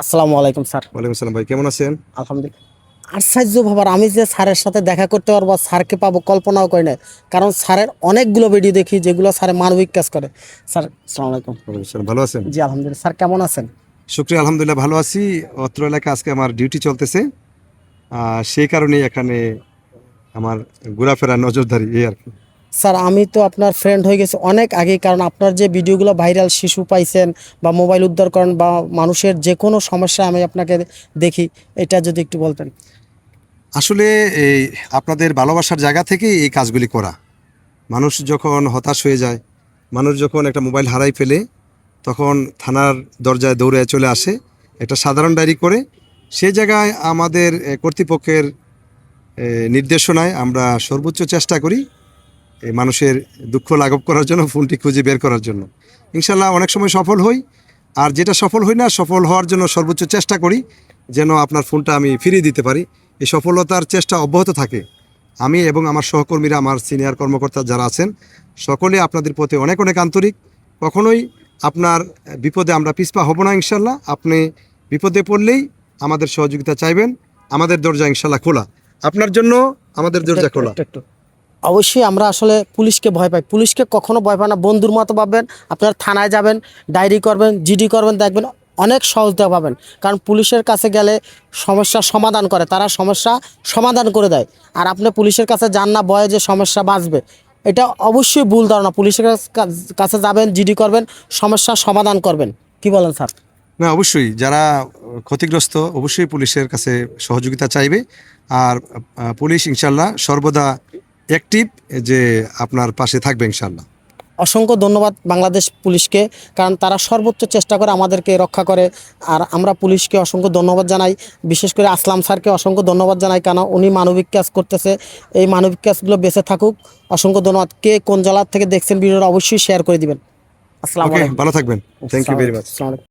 আসসালামু আলাইকুম স্যার। ওয়ালাইকুম আসসালাম ভাই, কেমন আছেন? আলহামদুলিল্লাহ। আশ্চর্য ব্যাপার, আমি যে স্যারের সাথে দেখা করতে পারবো, স্যারকে পাবো কল্পনাও করি না। কারণ স্যারের অনেকগুলো ভিডিও দেখি যেগুলো স্যারের মানবিক কাজ করে। স্যার আসসালামু আলাইকুম। ওয়ালাইকুম আসসালাম, ভালো আছেন? জি আলহামদুলিল্লাহ। স্যার কেমন আছেন? শুক্রিয়া, আলহামদুলিল্লাহ ভালো আছি। অত্র এলাকায় আজকে আমার ডিউটি চলতেছে, সেই কারণেই এখানে আমার ঘোরাফেরা নজরদারি এই আর কি। স্যার আমি তো আপনার ফ্রেন্ড হয়ে গেছি অনেক আগে, কারণ আপনার যে ভিডিওগুলো ভাইরাল, শিশু পাইছেন বা মোবাইল উদ্ধার করেন বা মানুষের যে কোনো সমস্যা আমি আপনাকে দেখি, এটা যদি একটু বলতেন। আসলে এই আপনাদের ভালোবাসার জায়গা থেকে এই কাজগুলি করা। মানুষ যখন হতাশ হয়ে যায়, মানুষ যখন একটা মোবাইল হারাই ফেলে, তখন থানার দরজায় দৌড়ে চলে আসে, একটা সাধারণ ডায়েরি করে। সেই জায়গায় আমাদের কর্তৃপক্ষের নির্দেশনায় আমরা সর্বোচ্চ চেষ্টা করি এই মানুষের দুঃখ লাঘব করার জন্য, ফোনটি খুঁজে বের করার জন্য। ইনশাল্লাহ অনেক সময় সফল হই, আর যেটা সফল হই না, সফল হওয়ার জন্য সর্বোচ্চ চেষ্টা করি যেন আপনার ফোনটা আমি ফিরিয়ে দিতে পারি। এই সফলতার চেষ্টা অব্যাহত থাকে। আমি এবং আমার সহকর্মীরা, আমার সিনিয়র কর্মকর্তা যারা আছেন, সকলে আপনাদের প্রতি অনেক অনেক আন্তরিক। কখনোই আপনার বিপদে আমরা পিছপা হব না ইনশাল্লাহ। আপনি বিপদে পড়লেই আমাদের সহযোগিতা চাইবেন, আমাদের দরজা ইনশাল্লাহ খোলা। আপনার জন্য আমাদের দরজা খোলা। একটু অবশ্যই আমরা আসলে পুলিশকে ভয় পাই, পুলিশকে কখনো ভয় পায় না। বন্ধুর মতো পাবেন, আপনার থানায় যাবেন, ডায়েরি করবেন, জিডি করবেন, দেখবেন অনেক সহজতা পাবেন। কারণ পুলিশের কাছে গেলে সমস্যা সমাধান করে, তারা সমস্যা সমাধান করে দেয়। আর আপনি পুলিশের কাছে যান না ভয়ে যে সমস্যা বাঁচবে, এটা অবশ্যই ভুল ধারণা। পুলিশের কাছে যাবেন, জিডি করবেন, সমস্যার সমাধান করবেন। কি বলেন স্যার? না, অবশ্যই যারা ক্ষতিগ্রস্ত অবশ্যই পুলিশের কাছে সহযোগিতা চাইবে। আর পুলিশ ইনশাল্লাহ সর্বদা অ্যাক্টিভ, যে আপনার পাশে থাকবে ইনশাল্লাহ। অসংখ্য ধন্যবাদ বাংলাদেশ পুলিশকে, কারণ তারা সর্বোচ্চ চেষ্টা করে আমাদেরকে রক্ষা করে। আর আমরা পুলিশকে অসংখ্য ধন্যবাদ জানাই, বিশেষ করে আসলাম স্যারকে অসংখ্য ধন্যবাদ জানাই, কারণ উনি মানবিক কাজ করতেছে। এই মানবিক কাজগুলো বেঁচে থাকুক। অসংখ্য ধন্যবাদ। কে কোন জেলা থেকে দেখছেন ভিডিওটা অবশ্যই শেয়ার করে দিবেন। আসসালামু ওকে, আলাইকুম। ভালো থাকবেন। Thank you very much. আসসালামু আলাইকুম।